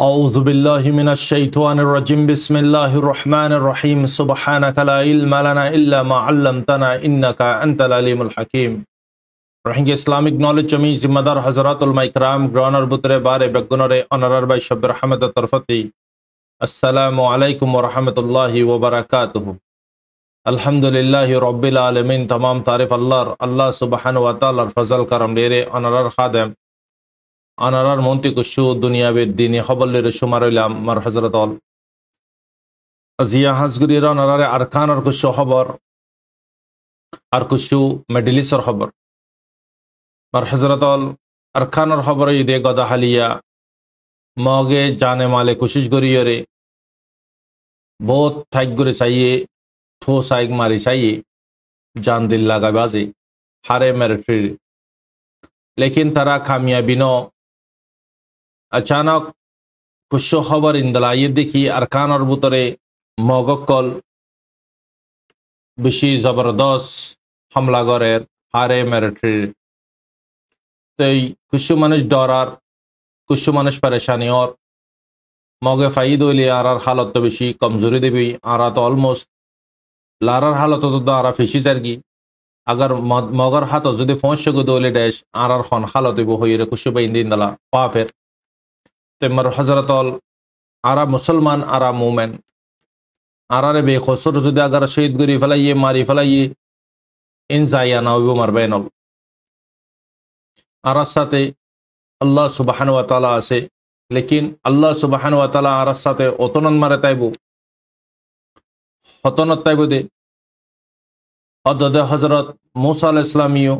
أعوذ بالله من الشيطان الرجيم بسم الله الرحمن الرحيم سبحانك لا علم لنا إلا ما علمتنا إنك أنت العليم الحكيم. Bringing Islamic knowledge jami zimmedar Hazratul Maikram groner butre bare begunore honorar by Shabir Rahmat Tarfati. Assalamu alaikum wa rahmatullahi wa barakatuh. Alhamdulillahi Rabbil Alamin. Tamam tarif Allah subhanahu wa ta'ala fazal karam dere honorar khadem আনারার মন্ত্রী কুশু দুনিয়াবের দিনে খবরের সুমারইলাম মার হজরতল আজিয়া হাজগুরির অনারারে আরকানর কুশু খবর আর কুশু মেডেলিসর খবর মার হজরতল আরকানর খবর ঈদে গদা হালিয়া মগে জানে মালে কোশিশ করিয়রে বহুত ঠাইক করে চাইয়ে থো সাইক মারি চাইয়ে জান দিল লাগা বাজে হারে মেরিট্রি लेकिन तरा कामयाबी नो अचानक कुछ खबर इंदलाये देखी अरकान और बुतरे मगकल बेशी जबरदस्त हमला करे हारे मिलिट्री तो कुछ मानुष डरार कुछ मानुष परेशानी और मगे फाइद होली आरार हालत तो बेशी कमजोरी देवी आरा तो ऑलमोस्ट लारार हालत तो आरा फिशी जाएगी अगर मगर हाथ जो फोंस को दोले डैश आर खान हालत हो कुछ इंदी दला पा फिर तो मर हजरतल आरा मुसलमान आरा मोमेन आरारे बेखसर जो अगर शहीद गरी फलाइए मारी फलाइए इन जाया ना मर बैनल आरा साथे अल्लाह सुबहान व ताला आसे लेकिन अल्लाह सुबहान व ताला आरा साथे ओतनन मारे ताइबो हतनत ताइबो दे अददे हजरत मूसा अलैहिस्सलामियो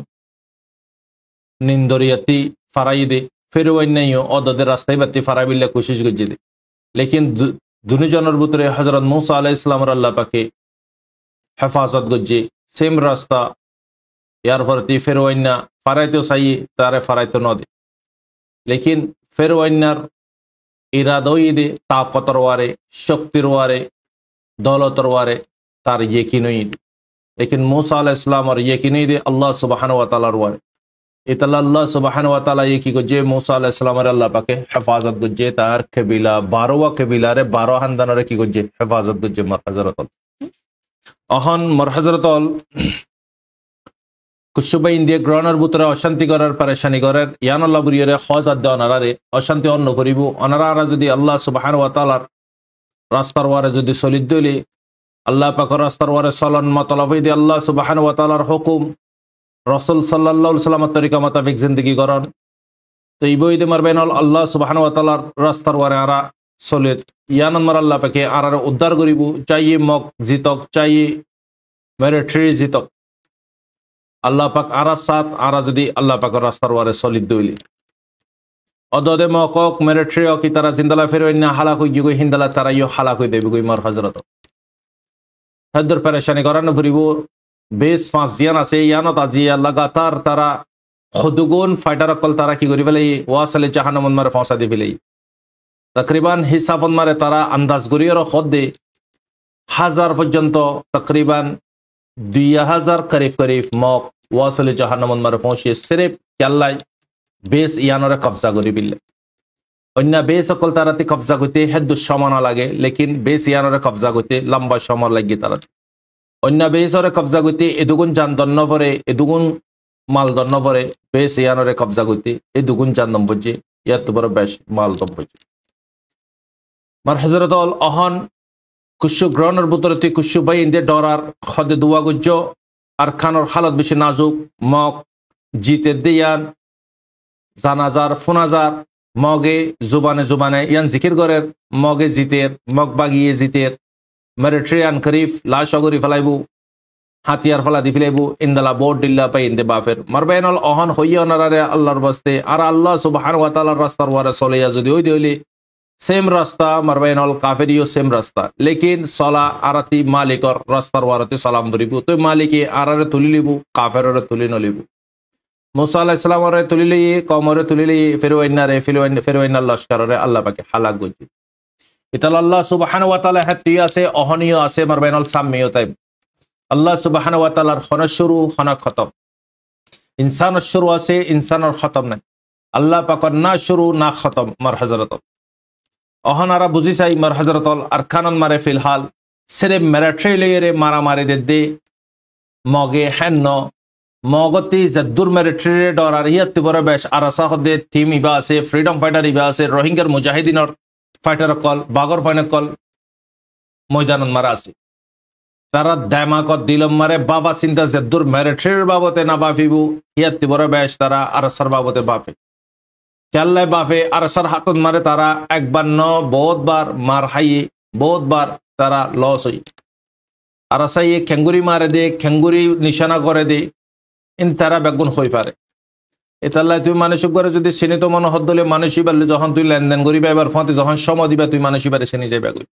निंदरियती फराई दे फिर वही नहीं हो अददे रास्ते बत्ती फराई बिल्ले कोशिश गजी दे लेकिन दुनि जनर बुतरे हजरत मूसा अलैहिस्सलाम अल्लाह पाके हिफाजत गजी सेम रास्ता यार फरती फिर वही ना फराई तो सही तारे फराई तो न दे लेकिन फिर वही ना इरादो ही दे ताकतर वारे शक्तिर वारे दौलतर वारे तार यकीन ही दे लेकिन मूसा अलैहिस्सलाम और यकीनी दे अल्लाह सुब्हानहु व तआला रुआ इतला अल्लाह सुब्हानहु व तआला ये की जे मूसा अलैहिस्सलाम और अल्लाह पाके हिफाजत गुजे तार कबीला 12वा कबीला रे 12 खानदान रे की गुजे हिफाजत गुजे मर हजरत अहन मर हजरत कुशुबा इंडिया ग्रहणर बुतरा अशांति करार परेशानी करार यान अल्लाह बुरियरे खजात दे अनारे अशांति अन्न करिबो अनारा जदि अल्लाह सुब्हानहु व तआला रास्तार वारे जदि सलिद दिले अल्लाह पाक रास्तार वारे सलन मतलब दे अल्लाह सुब्हानहु व तआलार हुकुम रसूल सल्लल्लाहु अलैहि वसल्लम तरीका मुताबिक जिंदगी करन तो इबो इदे मर बैनल अल्लाह सुब्हानहु व तआलार रास्तार वारे आरा सलिद यान मर अल्लाह पाके आरा उद्धार करिबो चाहिए मक जितक चाहिए मिलिट्री जितक अल्लाह पाक आरा साथ आरा जदि अल्लाह पाक रास्तार वारे सलिद दिले अददे मकक मिलिट्री की तरह जिंदला फिर हाला कोई गई हिंदला तारा यो हाला कोई देबो कोई मर हजरत हदर परेशानी कराने फुरिबो बेस फांस जियाना से यानो ताजिया लगातार तारा खुदगुन फाइटर अकल तारा की गरी फले वासले जहन्नम मारे फांसा दे फले तकरीबन हिसाब मारे तारा अंदाज गरी और खुद दे 1000 पर्यंत तकरीबन 2000 करीब करीब मक वासले जहन्नम मारे फांसी सिर्फ केल्ला बेस यानो रे कब्जा गरी बिल्ले अन्य बेस अकल ताराते कब्जा करते हेदु समाना लागे लेकिन बेस यानरे कब्जा करते लंबा समय लगे ताराते अन्य बेसरे कब्जा करते एदुगुन जान दन्न परे एदुगुन माल दन्न परे बेस यानरे कब्जा करते एदुगुन जान दम बजे या तुबर बेश माल दम बजे मर हजरत अल अहन कुशु ग्रहणर बुतरते कुशु भाई इंदे डरार खदे दुआ गुज्जो अरखानर हालत बेशि नाजुक मक जीते दियान जानाजार फुनाजार मगे जुबाने जुबाने यान जिकिर करे मगे जीतेर मग बागिए जीतेर मिलिट्री अन करीफ लाश अगरी फलाइबू हाथियार फला दी फिलाइबू इंदला बोर्ड दिल्ला पे इंदे बाफिर मरबैनल अहन होइया नरारे अल्लाहर बस्ते आर अल्लाह सुब्हानहु व तआला रास्तार वारे सलेया जदि होई देले सेम रास्ता मरबैनल काफिरियो सेम रास्ता लेकिन सला आरती मालिकर रास्तार वारते सलाम दरिबू तो मालिके आरारे तुली लिबू काफिररे तुली न लिबू मूसा अलैहिस्सलाम रे तुलिले कौमरे तुलिले फिर लश्कर रे अल्लाह पाके हालाक गुजी इतल अल्लाह सुब्हानहु व तआला हतिया से अहनियो आसे मरबैनल सामियो ताइब अल्लाह सुब्हानहु व तआलार खना शुरू खना खत्म इंसान शुरू आसे इंसान और खत्म नहीं अल्लाह पाक ना शुरू ना खत्म मर हजरत অহন আরা বুঝি চাই মার হজরতল আর খানন মারে ফিলহাল সেরে মেরাট্রি লেয়ারে মারামারি দে মগে হেন্ন মগতি জদ্দুর মেরিট্রি ডরার ইয়াত্তি বড় বেশ আরাসা হদে থিম ইবা আছে ফ্রিডম ফাইটার ইবা আছে রোহিঙ্গার মুজাহিদিনর ফাইটার কল বাগর ফাইনার কল ময়দান মারা আছে তারা দেমাকত দিলম মারে বাবা চিন্তা জদ্দুর মেরিট্রির বাবতে না বাফিবু ইয়াত্তি বড় বেশ তারা আরাসার বাবতে বাফে কেল্লাই বাফে আরাসার হাতত মারে তারা একবার ন বহুতবার মার হাইয়ে বহুতবার তারা লস হই আরাসাইয়ে খেঙ্গুরি মারে দে খেঙ্গুরি নিশানা করে দে ইন তারা বেগুন হই পারে এতাল্লাই তুই মানসিক করে যদি চিনিত মনে হত দলে মানুষই পারলে যখন তুই লেনদেন করিবা এবার ফতে যখন সময় দিবা তুই মানুষই পারে চিনি যাইবা গই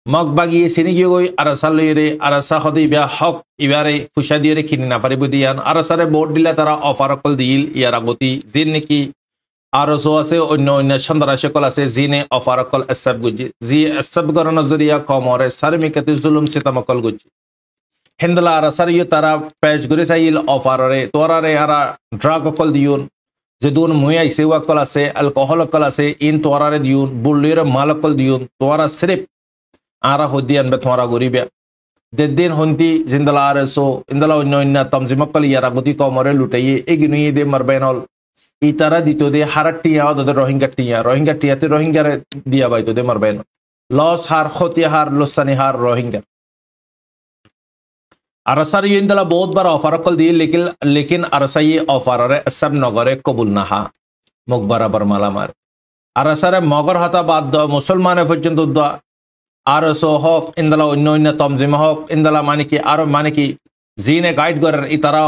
মগ বাগিয়ে চিনি গিয়ে গই আরাসা লইরে আরাসা হদে ইবা হক ইবারে ফুসা দিয়ে কিনি না পারিব দিয়ান আরাসারে বোর্ড দিলে তারা অফার অকল দিল ইয়ার আগতি যে নাকি আরসো আছে অন্য অন্য সন্দারাশকল আছে জিনে অফার অকল এসব গুজি জি এসব করার নজরিয়া কমরে সারমিকাতি জুলুম সিতামকল গুজি হিন্দলা আরাসার ইয়ে তারা পেজ করে চাইল অফারে তোরারে আরা ড্রাগ অকল দিউন যে দুন মুই আইসে ওয়াকল আছে অ্যালকোহল অকল আছে ইন তোরারে দিউন বুল্লির মাল অকল দিউন তোরা সিরিফ আরা হদিয়ান বে তোরা গরিবে দেদিন হন্তি জিন্দলা আরসো ইন্দলা অন্য অন্য তমজিমকল ইয়ারা গতি কমরে লুটাইয়ে এগিনুয়ে দে মারবেনল ই তারা দিত দে হারার টিয়া ওদের রোহিঙ্গা টিয়াতে রোহিঙ্গারে দিয়া বাইতো দে মারবেন লস হার ক্ষতি হার লোসানি হার রোহিঙ্গা আরসার ইন্দলা বহুত বার অফার কল দিয়ে লেকিন আরসাই অফারে সব নগরে কবুল না হা মুখ বরাবর মালামার আরসারে মগর হতা বাদ দ মুসলমানে পর্যন্ত দ আরসো হক ইন্দলা অন্য অন্য তমজিম হক ইন্দলা মানে কি আরো মানে কি জিনে গাইড করার ই তারা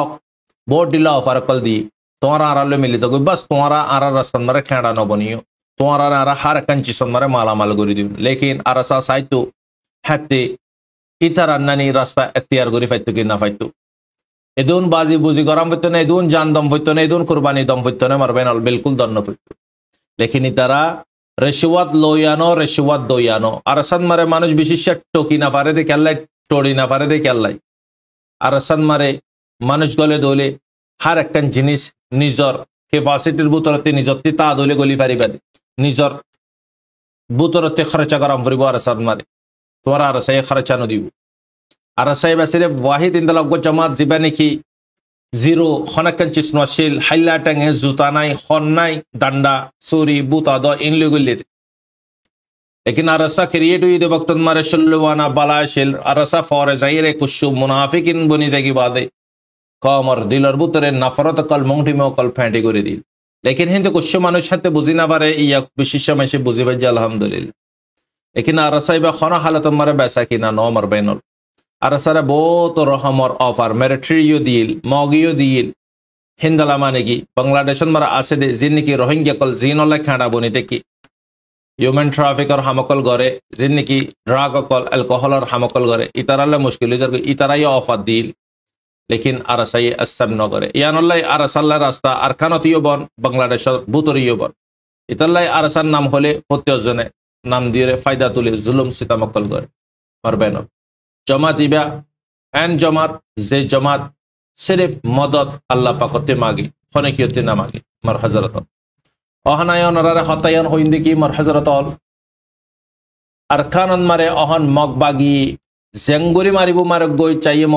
বোর্ড দিলা অফার কল দি তোমারা আড়ালে মিলিত গই বাস তোমারা আর রাস্তান মারে খেড়া নবনিও তোমারা আর হার কাঞ্চি সন্মারে মালামাল করে দিও লেকিন আরসা সাইতো হাতে ইতার আন্নানি রাস্তা এখতিয়ার করে ফাইতো কি না ফাইতো এদুন বাজি বুঝি গরম হইতো না এদুন জান দম হইতো না এদুন কুরবানি দম হইতো না মারবেন বিলকুল দন্ন হইতো লেকিন ইতারা রেশওয়াত দইয়ানো আরসান মারে মানুষ বিশেষ টকি না পারে দে কেল্লাই টড়ি না পারে দে কেল্লাই আরসান মারে মানুষ গলে দলে হার একখান জিনিস নিজর কেপাসিটির বুতরতে নিজরতে তা দলে গলি পারিবা নিজর বুতরতে খরচা গরম করিব আরসান মারে তোমার আরসাই খরচা নদিব আরসাই বাসিরে ওয়াহিদ ইন্দলাগ জামাত জিবা নাকি জিরো খনাকান চিস নশিল হাইলা টাঙে জুতা নাই খন নাই ডান্ডা চুরি বুতা দ ইনলে গলি लेकिन अरसा क्रिएट हुई दे वक्त मारे शल्लवाना बलाशिल अरसा फौर जाहिर कुछ मुनाफिकिन बनी देगी बादे कमर दिलर बुतरे नफरत कल मुंगठी में कल फेंटे করে দিল लेकिन हिंदू कुछ মানুষ হাতে বুঝি না পারে ইয়া বিশেষ সময় বুঝি বাজে আলহামদুলিল্লাহ लेकिन अरसा ইবা খনা হালত মারে বেসা কিনা নো মার বেনল अरसारे बहुत रहमर ऑफर मिलिट्रियो दिल मगियो दिल हिंदला माने की बांग्लादेश मारा आसे दे जिनकी रोहिंग्या कल जिनोला खाना बनिते की ह्यूमन ट्राफिकर हमकल गरे जिनकी ड्रग कल अल्कोहल और हमकल गरे इतराले मुश्किल इधर इतराई ऑफर दिल लेकिन अरसाई असब न करे यानल्लाई अरसाल्ला रास्ता अरकानतियो बन बांग्लादेश बुतरियो बन इतल्लाई अरसान नाम होले प्रत्येकजने नाम दिए फायदा तुले जुलुम सितामकल गरे मारबेन जमात इबा एन जमात जे जमात सिर्फ मदद अल्लाह पाकते मांगे होने की होते ना मांगे मर हजरत अहनायन नरारे हतायन होइंदे की मर हजरत अरकानन मारे अहन मगबागी जेंगुरी मारिबो मारक गोय चाहिए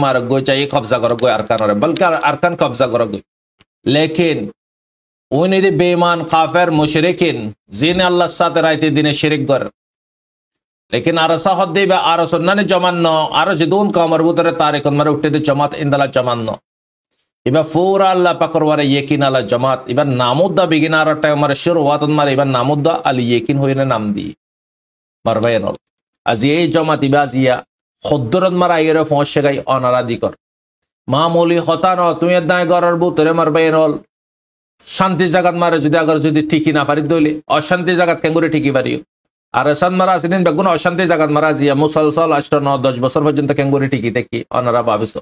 मारक गोय चाहिए कब्जा कर गोय अरकान रे बल्कि अरकान कब्जा कर गोय लेकिन उन्हें दे बेईमान काफिर मुशरिकिन जिन अल्लाह साथ रायते दिने शिरक कर लेकिन अरसा हद्दे बे अरसन्ना ने जमान्नो अरस दून कामर बुतरे तारिक मरे उठते दे जमात इंदला जमान्नो इबा पूरा अल्लाह पकड़वारे यकीन अल्लाह जमात इबा नामुद्दा बिगिनार टाइम मरे शुरुआत मरे इबा नामुद्दा अल यकीन होइने नाम दी मरबेनो आज ये जमात इबा जिया खुद्दरत मरा येरे फौशे गई अनारा दिकर मामूली खता न तुय दाय गरर बुतरे मरबेनो शांति जगत मारे जुदि अगर जुदि ठीकी ना पारि दइले अशांति जगत केंगुरे ठीकी पारियो আরসান মারা সেদিন বেগুন অশান্তি জায়গা মারা জিয়া মুসলসল 8-9-10 বছর পর্যন্ত কেঙ্গুরি টিকি দেখি অনারা ভাবিস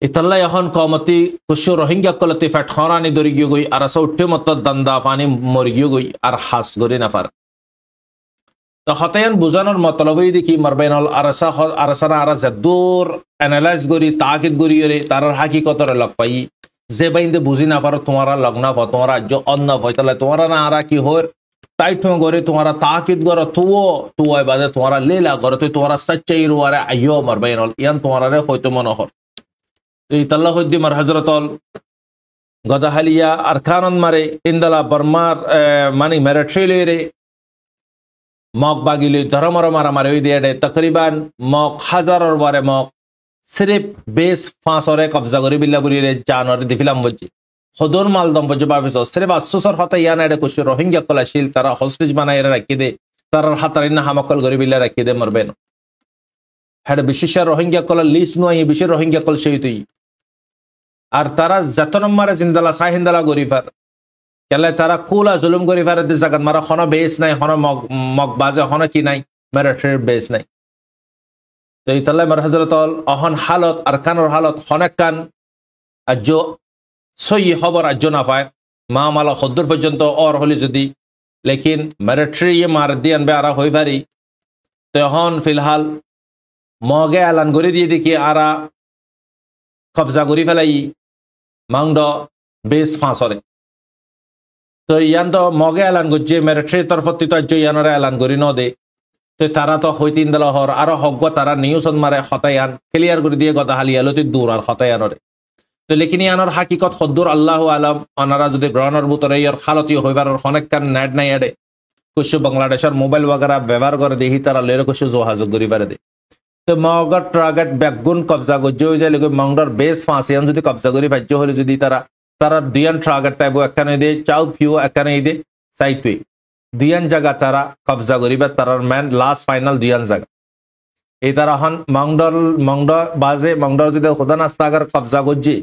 ইতাল্লা এখন কমতি কুশু রোহিঙ্গা কলতি ফটখরানি দরি গিয়ে গই আরসা উঠে মত দন্দা পানি মরি গিয়ে গই আর হাস গরি না পার তো হতায়ান বুঝানোর মতলবই দেখি মারবেনল আরসানা আরা জাদুর অ্যানালাইজ গরি তাকিদ গরি রে তার হাকিকতরে লগ পাই যে বাইন্দে বুঝি না পারো তোমারা লগ্না ভ তোমারা যে অন্য ভয়তলে তোমারা না আরা কি হর टाइट में गोरे तुम्हारा ताकिद गरो तो बादे तुम्हारा लीला गरो तो तुम्हारा सच्चे इरुवारे अयो मर बैनल यान तुम्हारा रे होय तो मनोहर तो इतल्ला होद्दी मर हजरतल गदहलिया अरकानन मारे इंदला बर्मार मानी मिलिट्री रे मॉक बागिले धर्मर मारा मारे हुई तकरीबन मॉक हजार और वारे मॉक सिर्फ बेस 500 कब्जा करी बिल्ला बुरी रे जानवर दिफिलाम बज्जी खुदुर माल दम बज्जी बाफिसो सिर्फ असुसर हता यान एडे कुछ रोहिंग्या कला शील तारा हॉस्टेज बनाए रखी दे तारा हातार इन्ना हमकल करी बिल्ला रखी दे मरबेनो हेड विशेष रोहिंग्या कला लिस्ट नो ये विशेष रोहिंग्या कल शेयतुई আর তারা যতনম মারে জিন্দালা সাহিন্দালা গরিফার কেলে তারা কুলা জুলুম গরিফার দি জাগাত মারা খনা বেস নাই খনা মগ বাজে খনা কি নাই মিলিটারি বেস নাই তো ইতাল্লাহ মার হযরতল অহন হালত আরকানুর হালত খনাকান আজো সই খবর আজো না পায় মা মালা খদ্দুর পর্যন্ত আর হলি যদি লেকিন মিলিটারি মার দিয়ান বে আরা হই পারি তখন ফিলহাল মগে এলান করে দিয়ে দেখি আরা কবজা করি ফেলাই मांगडो बेस फांसरे तो यान तो मगे एलान गुज्जे मिलिट्री तरफ तो जो यानरे एलान करी न दे तो तारा तो हईतीन दल हर और हग तारा निউজন मारे खतायान क्लियर कर दिए गदा हाली एलो तो दूर और खतायानरे तो लेकिन यानर हकीकत खद्दुर अल्लाह आलम अनारा जो ब्राउनर बुतरे यार खालती होइबार और अनेक कान नेट नहीं एडे कुछ बांग्लादेशर मोबाइल वगैरह व्यवहार कर दे ही तारा लेरे कुछ जोहाजो करी बारे दे तो मगर टार्गेट बैकगुन कब्जा गज्जो हो जाए मंगडर बेस फांसियान जो कब्जा करी भाज्य हले जो तारा तारा दुयान टार्गेट टाइप एखाने दे चाउ फिउ एखाने दे साइड पे दुयान जगह तारा कब्जा करी बा तारार मैन लास्ट फाइनल दुयान जगह ए तारा हन मंगडर बाजे मंगडर जो खुदा नास्ता अगर कब्जा गज्जे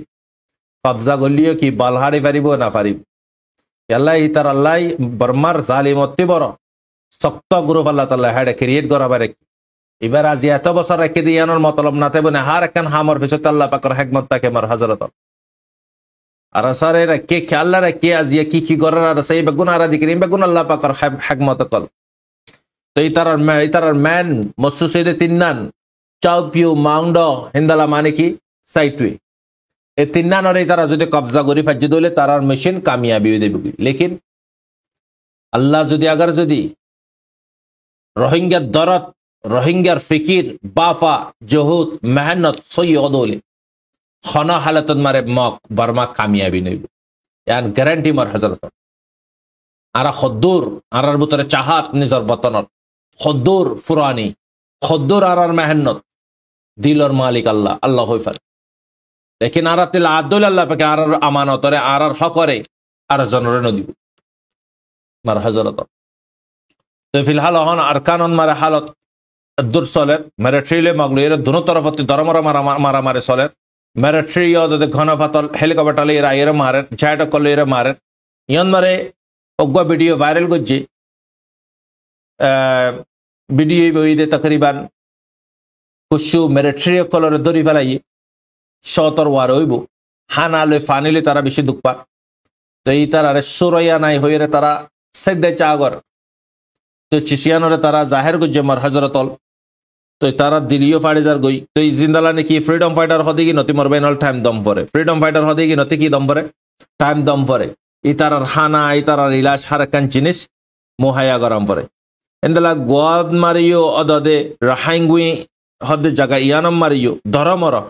कब्जा गलियो कि बालहाड़ी पारिबो ना पारिबो अल्लाह ई तारा अल्लाह बर्मार जालिम अति बड़ शक्त ग्रुप अल्लाह ताआला हेड क्रिएट करा बारे এবার আজ এত বছর রেখে দিয়ে আনার মতলব না তেবনে হার একখান হামর পিছত আল্লাহ পাকের হিকমত তাকে মার হযরত আর সারে রেখে খেয়াল রেখে আজ কি করার আর সেই বেগুন আর দিকে বেগুন আল্লাহ পাকের হিকমত কল তো ইতারার ম্যান মসুসিদে তিননান চাউপিউ মাউন্ডো হিন্দালা মানে কি সাইটুই এই তিননানর ইতারা যদি কবজা করি ফাজি দলে তারার মিশন কামিয়াবি হয়ে দেবে লেকিন আল্লাহ যদি আগার যদি রোহিঙ্গা দরদ रोहिंग्यार फिकिर बाफा जहूद मेहनत सही अदोले खना हालत मारे मक बर्मा कामयाबी नहीं यान गारंटी मर हजरत आरा खद्दूर आरार बुतरे चाहत निजर बतनर खद्दूर फुरानी खद्दूर आरार मेहनत दिलर मालिक अल्लाह अल्लाह होई फर लेकिन आरा तिल आदुल अल्लाह पे आरार अमानत रे आरार हक रे आर जनरे न दिबो मर हजरत तो फिलहाल हन अरकानन मारे हालत दूर सोलेर मिलिट्री मगलुर दोनों तरफ दरमर मारा मारे सोलेर मिलिट्री घन फातल हेलिकप्टर आइर मारे जैट कल मारे इन मारे अग्वा वीडियो वायरल गज्जे वीडियो बईदे तकरीबन कुछ मिलिट्री कलर धरी फेलाई शतर वार हईब हाना लो फानी तारा बेसि दुख पा तो ई तारा सुरैया नाई हईरे तारा सेदे चागर तो चिसियानरे तारा जाहिर गज्जे मर हजरतल तो तारा दिलियो फाड़ी जार गई तो जिंदाला ने की फ्रीडम फाइटर हदे की नती मरबे नल टाइम दम परे फ्रीडम फाइटर हदे की नती की दम परे टाइम दम परे इतारार हाना इतारार इलाज हर कान जिनिस मुहैया गरम परे इंदला गोद मारियो अददे राहांगुई हदे जगह यानम मारियो धरमर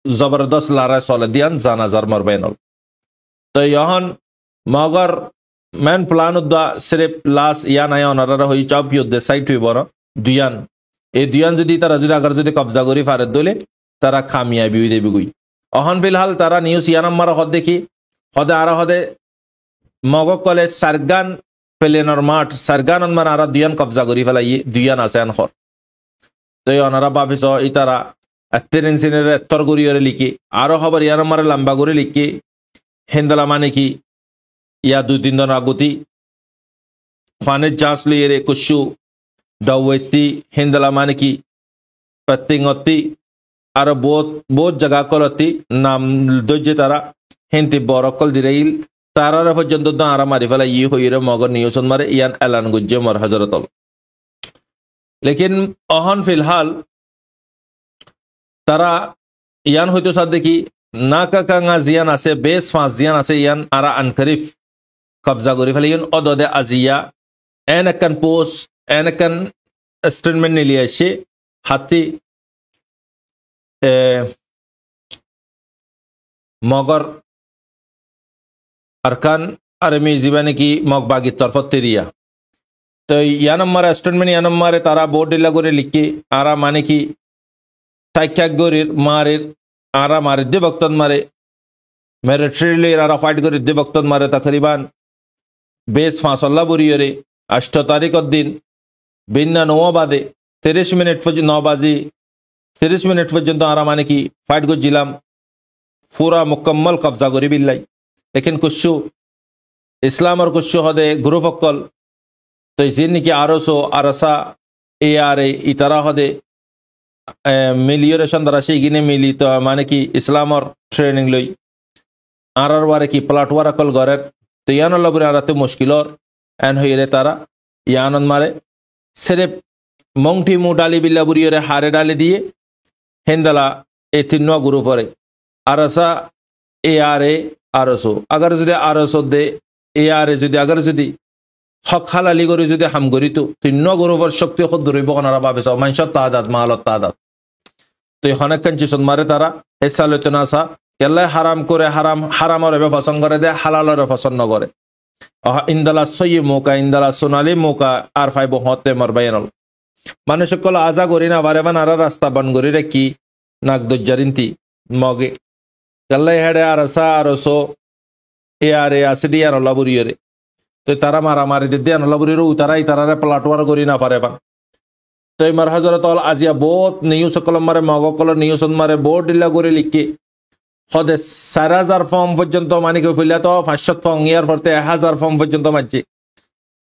जबरदस्त लारा सोले दियान जानाजार मरबे नल तो यहन मगर मैन प्लान उद्दा सिर्फ लास्ट यान आया नरारा होई चाप युद्ध साइट हुई बनो दुयान ए दुयान যদি তারা যদি আগার যদি কবজা করি ফারত দলে তারা কামিয়াবি হই দেবে গই অহন ফিলহাল তারা নিউজ ইয়ানাম মারা হদ দেখি হদে আর হদে মগ কলে সারগান প্লেনর মাঠ সারগানন মারা আর দুয়ান কবজা করি ফেলাই দুয়ান আছে আন হর তো অনারা বাফিস ইতারা আত্তেরেনসিনের তরগরিয়রে লিখি আর খবর ইয়ানাম মারা লম্বা করে লিখি হেন্দালা মানে কি ইয়া দুই তিন দিন আগতি ফানে জাঁচ লিয়ে কুশু डवेती हिंदला माने की पत्तिंगती और बहुत जगह कलती नाम दोजे तारा हिंदी बरकल दिरेइल तारा रे पर्यंत द आरा मारि फेला इ होइरे मगर निউজন मारे यान एलान गुज्जे मर हजरतल लेकिन अहन फिलहाल तारा यान হইতো সাথে কি নাকা কাঙ্গা জিয়ান আছে বেস ফাঁস জিয়ান আছে ইয়ান আরা আনকরিফ কবজা করি ফেলিয়ন অদদে আজিয়া এনকান পোস্ট এনকান স্টেটমেন্ট নিয়ে আসে হাতি মগর আরকান আর্মি জীবনে কি মগ বাগির তরফত তেরিয়া তো ইয়া নম্বর স্টেটমেন্ট ইয়া নম্বরে তারা বোর্ড ডিলা করে লিখি আরা মানে কি তাইক্যাক গরির মারের আরা মারে দে বক্তন মারে মিলিটারি আরা ফাইট করে দে বক্তন মারে তকরিবান বেশ ফাঁসল্লা বুড়িয়ে 8 তারিখের দিন বিন্না 9 বাদে 30 মিনিট পর্যন্ত 9 বাজি 30 মিনিট পর্যন্ত আরা মানে কি ফাইট করছিলাম পুরা মুকম্মল কবজা করি বিল্লাই লেকিন কুচ্ছু ইসলাম আর কুচ্ছু হদে গুরুফক্কল তো যিনি নাকি আরসো আরসা এআরএ ইতারা হদে মিলিয়রেশন দ্বারা সেই গিনে মিলি তো মানে কি ইসলামর ট্রেনিং লই আর বারে কি প্লাটওয়ার কল গরের তো ইয়ানল্লা বুড়ি আরাতে মুশকিলর এন হইরে তারা ইয়ানন মারে সিরেফ মংটি মু ডালি বিল্লা বুড়িয়ে হারে ডালি দিয়ে হেন্দালা এ তিন গুরু পরে আরসা এআরএ আরসো আগার যদি আরসো দে এআরএ যদি আগার যদি হক হালালি করে যদি হাম করি তো 3 গরুবর শক্তি খুদ ধরিব ওনারা ভাবে মানুষের তাদাত মালত তাদাত তো হনেক কনচিসন মারে তারা হেসা লইতে না আসা কেল্লাই হারাম করে হারামর এবে পছন্দ করে দে হালালরে পছন্দ করে ইন্দালা সই মৌকা ইন্দালা সোনালি মৌকা আর ফাইব হতে মারবাইনল মানুষ সকল আজা করি না বারে বান আর রাস্তা বান করি রে কি নাক দজ্জারিন্তি মগে কেল্লাই হেডে আর আসা আরসো এআরএ আসি দিয়ে আনলা বুড়িয়ে তো তারা মারামারি দিদি আনলাবুরির তারাই তারারে প্লাটওয়ার করি না পারে পান তো এই মার হাজার তল আজিয়া বহুত নিউজ কলম মারে মগকল নিউজ মারে বহুত ডিলা করে লিখি সদে 4000 ফর্ম পর্যন্ত মানে কি ফিলে তো 500 ফর্ম ইয়ার পরতে 1000 ফর্ম পর্যন্ত মারছে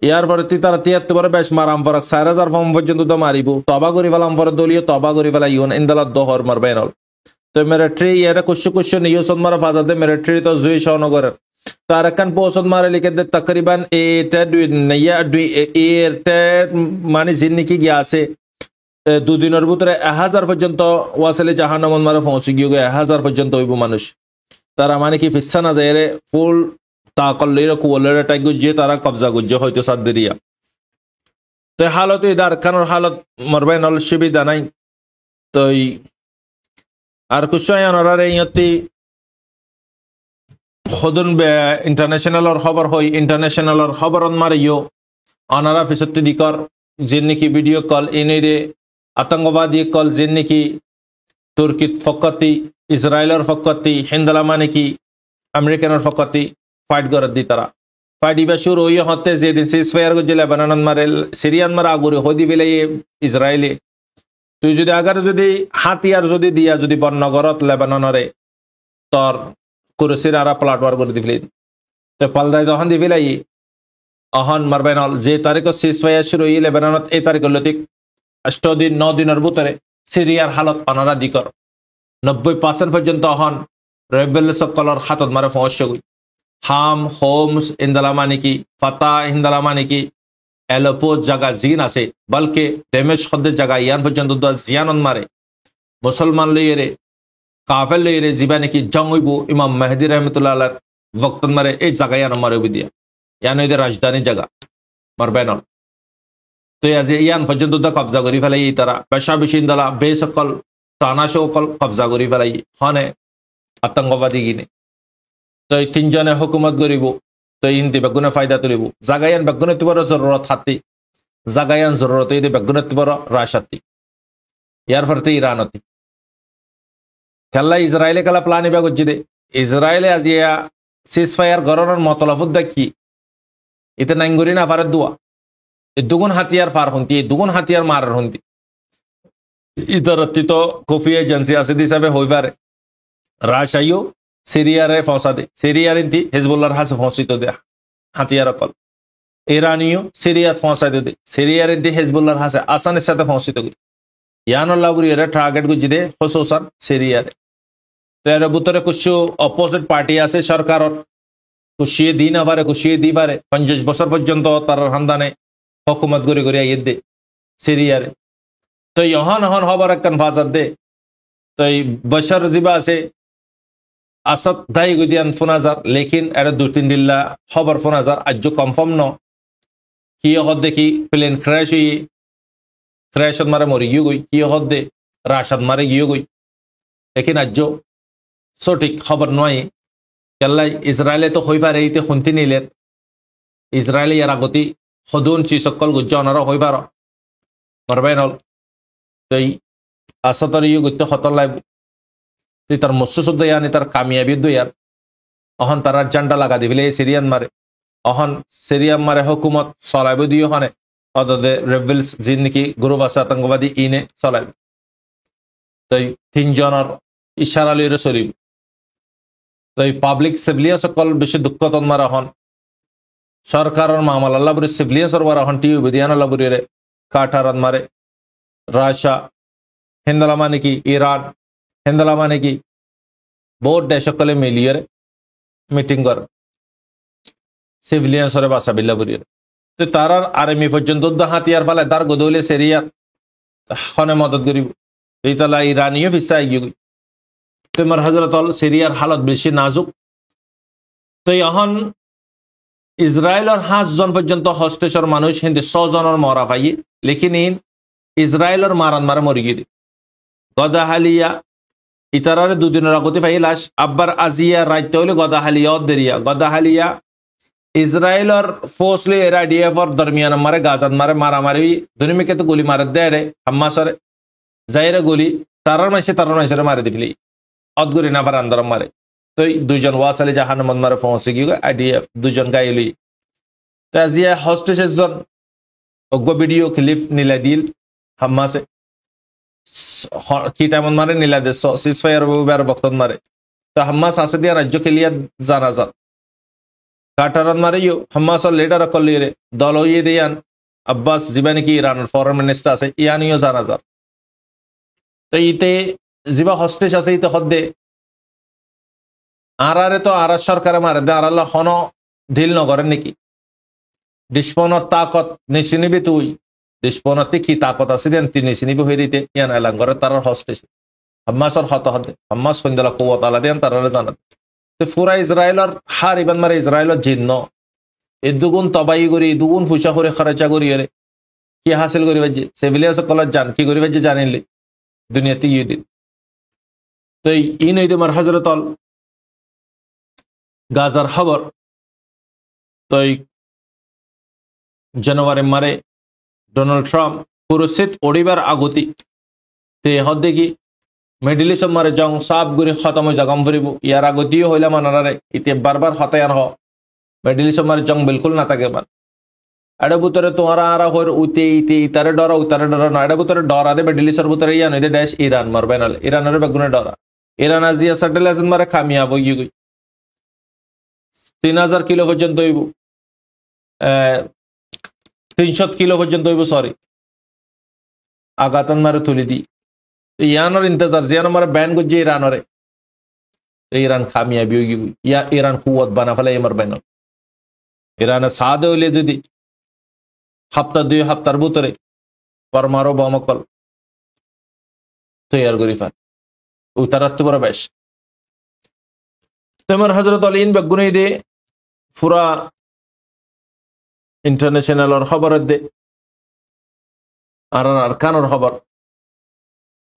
ইয়ার পরে তারা 73 বেশ মারাম ফরক 4000 ফর্ম পর্যন্ত তো মারিব তবা করি ফেলাম পরে দলীয় তবা করি ফেলা ইউন ইন্দালত দহর মারবেনল তো মিলিটারি ইয়ারে কুছু নিউজ মারা ফাজাদে মিলিটারি তো জুই সহনগরের তারকান পৌঁছদ মারে লিখে দে তকরিবান মানে যিনি কি গিয়া আছে 2 দিনের ভিতরে 1000 পর্যন্ত ওয়াসলে জাহান্নাম মারে পৌঁছে গিয়ে 1000 পর্যন্ত হইব মানুষ তারা মানে কি ফিসা না যায় রে ফুল তাকল্লের কুলের টাইগ গুজে তারা কবজা গুজে হয়তো সাদরিয়া তো হালত ইদার খানোর হালত মরবাই নল সুবিধা নাই তো আর কুশায় আনারে ইয়তি খদন ইন্টারন্যাশনালর খবর হয় ইন্টারন্যাশনালর খবর মারিও অনারা ফিসত্তি দিকর যিনি নাকি ভিডিও কল এনে আতঙ্কবাদী কল যিনি নাকি তুর্কিত ফকতি ইসরায়েলের ফকতি হিন্দালা মানে কি আমেরিকানের ফকতি ফাইট করার দি তারা ফাইট ইবা শুরু হইয়া হতে যেদিন সিজ ফায়ার করছে লেবানন মারে সিরিয়ান মারা আগুরে হদি বেলে ইসরায়েলে তুই যদি আগার যদি হাতিয়ার যদি দিয়া যদি বর্ণগরত লেবাননরে তোর কুরসির আরা প্লাটওয়ার করে দিবলি তো পালদায় যখন দিবিলাই অহন মারবেনল যে তারিখ সিজ ফায়ার শুরু হই লেবাননত এই তারিখ লতিক 8 দিন 9 দিনের ভিতরে সিরিয়ার হালত অনারা দিকর 90% পর্যন্ত অহন রেবেল সকলর হাতত মারে পৌঁছে গই হাম হোমস ইন্দালা মানে কি ফাতা ইন্দালা মানে কি এলোপো জায়গা জিন আছে বলকে ড্যামেজ হদের জায়গা ইয়ান পর্যন্ত জিয়ানন মারে মুসলমান লইরে কাফের লইরে জীবানে কি জং হইব ইমাম মেহেদি রহমতুল্লাহ আলার বক্তন মারে এই জায়গা ইয়ান মারে দিয়া ইয়ান হইতে রাজধানী জায়গা মারবেনল তো ইয়ান পর্যন্ত কবজা করি ফেলাই তারা পেশা বেশি ইন্দালা বেসকল টানা সকল কবজা করি ফেলাই হনে আতঙ্কবাদী গিনে তো এই 3 জনে হুকুমত করিব তো ইনতি বেগুনে ফায়দা তুলিব জাগায়ান বেগুনে তিবর জরুরত হাতি জাগায়ান জরুরত এই বেগুনে তিবর রাশাতি ইয়ার ফরতে ইরানতি খেলা ইসরায়েলে খেলা প্ল্যান ইবা করছি দে ইসরায়েলে আজিয়া সিজ ফায়ার গরনের মতলফুদ দেখি এতে নাইঙ্গুরি না ফারে দুয়া এই দুগুণ হাতিয়ার ফার হন্তি এই দুগুণ হাতিয়ার মারার হন্তি ইতারতি তো কফি এজেন্সি আছে হিসাবে হই পারে রাশাইও সিরিয়ারে ফসা দে সিরিয়ার ইন্তি হিজবুল্লাহর হাসে ফসিত দে হাতিয়ার কল ইরানিও সিরিয়াত ফসা দে সিরিয়ার ইন্তি হিজবুল্লাহর হাসে আসানের সাথে ফসিত গই ইয়ানুল্লাহ বুরিয়ারে টার্গেট গুজি দে খসুসান সিরিয়ারে তো এর ভিতরে কিছু অপোজিট পার্টি আছে সরকারর খুশিয়ে দিন আবারে খুশিয়ে দি পারে 50 বছর পর্যন্ত তার হান্দানে হুকুমত করে করে আইয়ে দে সিরিয়ারে তো ইহন হন হবার একখান ফাসাদ দে তো এই বশর জিবা আছে আসদ দাই গুদিয়ান 5000 লেকিন এর 2-3 দিল্লা খবর 5000 আজ কনফার্ম ন কি হদ্দে কি প্লেন ক্র্যাশ হয়ে ক্র্যাশত মারে মরি গিয়ে গই কি হদ্দে রাশাদ মারে গিয়ে গই একে রাজ্য সঠিক খবর নয় কেল্লাই ইসরায়েলে তো হই পারে এইতে শুনতে নিলেন ইসরায়েলে ইয়ার আগতি সদুন চিসকল গুজ্জ অনারা হই পার মারবাই নল তই আসাতর ইয়ে গুত্ত খতর লাইব তুই তার মৎস্য শুদ্ধ ইয়ানি তার কামিয়াবি দুয়ার অহন তার জান্ডা লাগা দিবিলে সিরিয়ান মারে অহন সিরিয়ান মারে হুকুমত চলাইব দিও হনে অদদে রেবেলস যিন নাকি গ্রুপ আছে আতঙ্কবাদী ইনে চলাইব তই তিনজনের ইশারা লইরে চলিব তই পাবলিক সিভিলিয়ান সকল বেশি দুঃখতন মারা হন সরকারের মামলা আল্লাহ বুড়ি সিভিলিয়ান মারা হন টিউ বিদিয়ান আল্লাহ বুড়িরে কাঠারন মারে রাশিয়া হিন্দলা মানে কি ইরান হিন্দলা মানে কি বহুত দেশ সকলে মিলিয়ে মিটিং কর সিভিলিয়ানসরে বাসা বিল্লা বুড়িয়ে তো তার আর্মি পর্যন্ত হাতিয়ার ফালে তার গদৌলে সেরিয়ার হনে মদত করিব এই তালা ইরানিও ফিসাই গিয়ে তোমার হজরত সিরিয়ার হালত বেশি নাজুক তো এখন ইসরায়েলের 5 জন পর্যন্ত হস্টেশর মানুষ হিন্দি 100 জনের মরা পাই লেকিন ইসরায়েলের মারান মারা মরি গিয়ে গদাহালিয়া ইতারার দুদিনের আগতে পাই লাশ আব্বার আজিয়া রাইতে হইলে গদাহালিয়া দেরিয়া গদাহালিয়া ইসরায়েলের ফোর্সলি এরা ডিএফর দরমিয়ান মারে গাজাত মারে মারামারি দুনিমিকে তো গুলি মারে দেড়ে হাম্মাসরে যাইরে গুলি তারার মাইসে মারে দিবলি অদগুরি নাফার আন্দরম মারে তো 2 জন ওয়াসালি জাহান্নাম মারে পৌঁছে গিয়ে আইডিএফ 2 জন গাইলি তো আজিয়া হস্টেশের জন অগ্য ভিডিও ক্লিপ নিলা দিল হাম্মাসে কি টাইম মারে নিলা দে সিজফায়ার বার বক্তন মারে তো হাম্মাস আছে দিয়া রাজ্য খেলিয়া জানা যান কাটারন মারে ইউ হাম্মাসর লিডার কলিয়ে দল হইয়ে দিয়ান আব্বাস জিবানি কি ইরানের ফরেন মিনিস্টার আছে ইয়ানিও জানা যান তো ইতে জিবা হস্টেশ আছে ইতে হদ্দে আরারে তো আর সরকারে মারে দে আর আল্লাহ হন ঢিল নগরেন নাকি ডিসপনের তাকত নিশিনিবি তুই ডিসপনতে কি তাকত আছে দেন তুই নিশিনিবি হয়ে দিতে ইয়ান এলাং করে তার হস্টেশ হাম্মাসর হত হদ্দে হাম্মাস ফন্দলা কুওয়াত আলা দেন তারারে জানা তো পুরা ইসরায়েলের হার ইবান মারে ইসরায়েলের জিন্ন এই দুগুণ তবাই করি দুগুণ ফুসা করে খরচা করি রে কি হাসিল করি বাজে সিভিলিয়ান সকল জান কি করি বাজে জানিলে দুনিয়াতে ইয়ে দিন তো ই নই তোমার হজরত গাজার খবর তো জানুয়ারি মারে ডোনাল্ড ট্রাম্প পুরস্চিত ওড়িবার আগতি তে হদ্দে কি মিডল ইস্ট মারে জং সাব গুরি খতম হয়ে জাগম ফুরিব ইয়ার আগতিও হইলা মানারে ইতে বারবার হতায়ান হ মিডল ইস্ট মারে জং বিলকুল না থাকে মান এডে বুতরে তোমারা আরা হইর উতে ইতে ইতারে উতারে ডরা না এডে বুতরে ডরা দে মিডল ইস্টের বুতরে ইয়া নইদে দেশ ইরান মারবে নাল ইরানের বেগুনে ডরা ইরান আজিয়া সেটেল আছেন মারে কামিয়াব হই গই 3000 কিলো পর্যন্ত হইব 300 কিলো পর্যন্ত হইব সরি আগাতান মারে তুলি দি ইয়ানোর ইন্তজার জিয়ানো মারে ব্যান গজ্জে ইরানরে ইরান কামিয়াবি হই গই ইয়া ইরান কুওয়াত বানা ফেলে এমর ব্যান ইরানে সাদে হইলে যদি হপ্তা 2 হপ্তার ভিতরে পরমাণু বোমাকল তৈরি করি ফেল উতারাতে বড় বেশ তোমার হযরত আলী বেগুনে দে পুরা ইন্টারন্যাশনাল খবর দে আর আরকানের খবর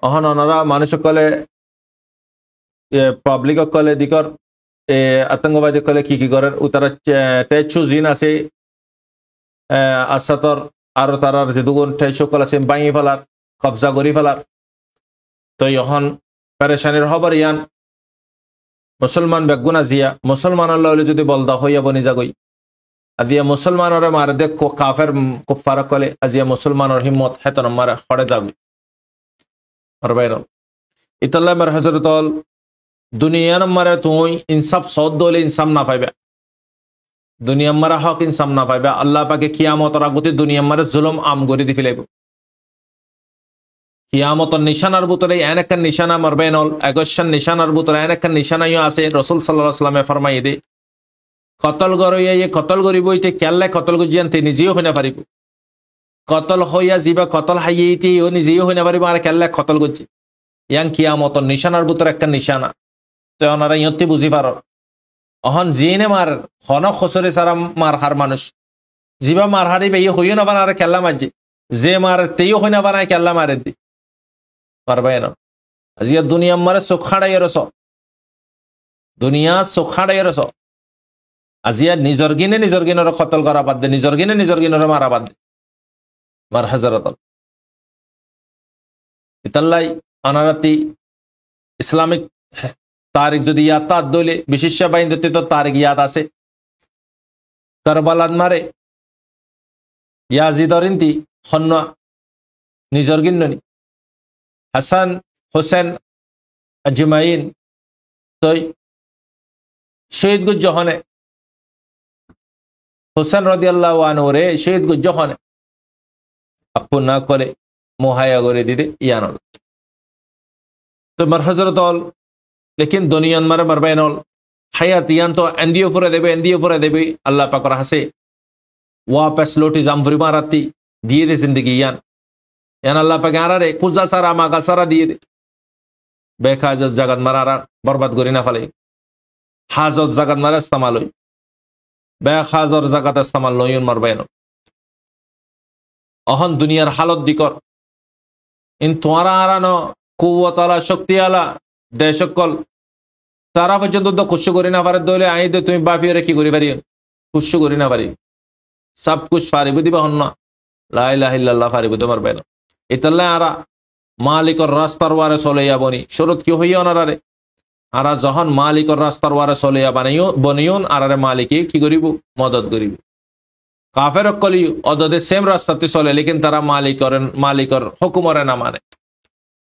অহন অনারা মানুষ কলে পাবলিক কলে দিকর আতঙ্কবাদী কলে কি করেন উতারা টেচু জিন আছে আসাতর আর তারার যে দুগুণ টেচু কল আছে বাইয়ে ফেলার কবজা করি ফেলার তো এখন পেরেশানির খবর ইয়ান মুসলমান বেগুনা জিয়া মুসলমানের লইলে যদি বলদা হইয়া বনি যাগই আজিয়া মুসলমানের মারে দেখ কাফের কুফার কলে আজিয়া মুসলমানের হিম্মত হেতন মারে খড়ে যাবে আর বাইর ইতাল্লাহ মার হযরত দুনিয়ার মারে তুই ইনসাফ সদ দলে ইনসাফ না পাইবে দুনিয়া মারা হক ইনসাফ না পাইবে আল্লাহ পাকে কিয়ামতের আগতে দুনিয়া মারে জুলুম আম গরি দি ফেলাইব কিয়ামতের নিশানার ভিতরে এনেক নিশানা মারবে নল আগস্যান নিশানার ভিতরে এনেক নিশানাইও আছে রাসূল সাল্লাল্লাহু আলাইহি ওয়াসাল্লামে ফরমাই দে কতল গরইয়া এই কতল গরিব হইতে কেল্লা কতল গজিয়ান তে নিজেও হইনা পারিব কতল হইয়া জিবা কতল হাইয়েইতে ও নিজেও হইনা পারিব আর কেল্লা কতল গজি ইয়াং কিয়ামতের নিশানার ভিতরে একটা নিশানা তো ওনারা ইয়তে বুঝি পারো অহন জিনে মার হন খসরে সারা মার হার মানুষ জিবা মার হারি বেয়ে হইও না বানারে কেল্লা মারজি যে মার তেইও হই না বানায় কেল্লা মারে দি পারবে না আজিয়া দুনিয়া মারে চোখাড়াই রস দুনিয়া চোখাড়াই রস আজিয়া নিজর গিনের খতল করা বাদ দে নিজর গিনের মারা বাদ দে মার হাজারত ইতাল্লাই অনারাতি ইসলামিক তারিখ যদি ইয়াদ তার দইলে বিশিষ্ট বাইন্দতে তো তারিখ ইয়াদ আছে কারবালাত মারে ইয়াজিদরিন্তি হন্য নিজর গিন্ননি হাসান হোসেন আজমাইন তই শহীদ গুজ্জ হনে হোসেন রাদিয়াল্লাহু আনহু রে শহীদ গুজ্জ হনে আপু না করে মোহায়া করে দিতে ইয়ানল তো মার হজরত লেকিন দুনিয়ান মারে মারবাইনল হায়াত ইয়ান তো এন্দিও ফুরে দেবে আল্লাহ পাকর হাসে वापस लोटी जामफुरी माराती दिए दे जिंदगी यान अल्लाह पाक आरारे कुजा सारा मागा सारा दिए दे बेखाजत जगत मारा बर्बाद करी ना फले हाजत जगत मारा इस्तेमाल होई बेखाजर जगत इस्तेमाल लयन मारबायन अहन दुनियार हालत दिकर इन तुम्हारा आरानो कुव्वत आला शक्ति आला देशकल तारा पर्यন্ত তো খুশি করি না পারে দলে আই দে তুমি বাফি রেখি করি পারি খুশি করি না পারি सब कुछ फारिबु दिबा हन्ना ला इलाहा इल्लल्लाह फारिबु दमर बेन इतल्ला आरा मालिक और रास्तार वारे सोलेया बनी शुरुत की होई अनारे आरा जहन मालिक और रास्तार वारे सोलेया बनाइयो बनियोन आरारे मालिके की करिबु मदद करिबु काफिर कली अददे सेम रास्ताते चले लेकिन तारा मालिक और हुकुमरे ना माने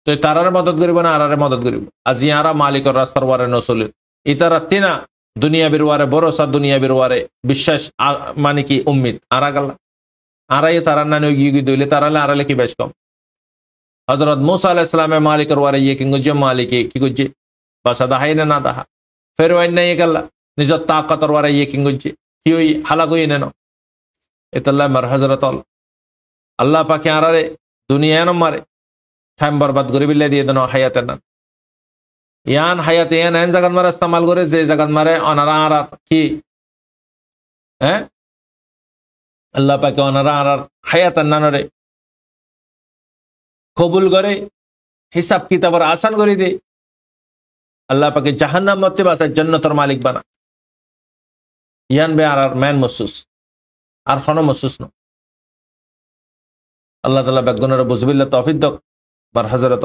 तो तारारे मदद करिबु ना आरारे मदद करिबु আজি आरा मालिक और रास्तार वारे न चले इतारा तिना दुनिया बिरवारे भरोसा दुनिया बिरवारे विश्वास माने की उम्मीद आरा गल्ला आरा ये तारा नानो गी दोले ताराले आराले की बेश कम हजरत मूसा अलैहिस सलाम मालिक वारे ये किंगुजे मालिक की गुजे बस दाहाय ना दाहा फिर वइन ये गल्ला निज ताकत वारे ये किंगुजे की होई हलाक होई न इतल्ला मर हजरत अल्लाह पाक आरारे दुनिया न मारे टाइम बर्बाद करि बिल्ले दिए दनो हयात ना यान हयात यान एन जगत मारे इस्तेमाल करे जे जगत मारे अनारा आरा की हैं अल्लाह पाक अनारा आरा हयात नानरे कबूल करे हिसाब किताब आसान करे दे अल्लाह पाक जहन्नम मते बासे जन्नतर मालिक बना यान बे आरार मैन महसूस आर खनो महसूस न अल्लाह ताला बेगुनर बुजबिल्ला तौफीक दक बर हजरत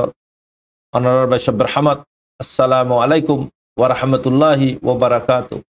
अनारा बे शब्र रहमत अस्सलामु अलैकुम व रहमतुल्लाहि व बरकातुहू।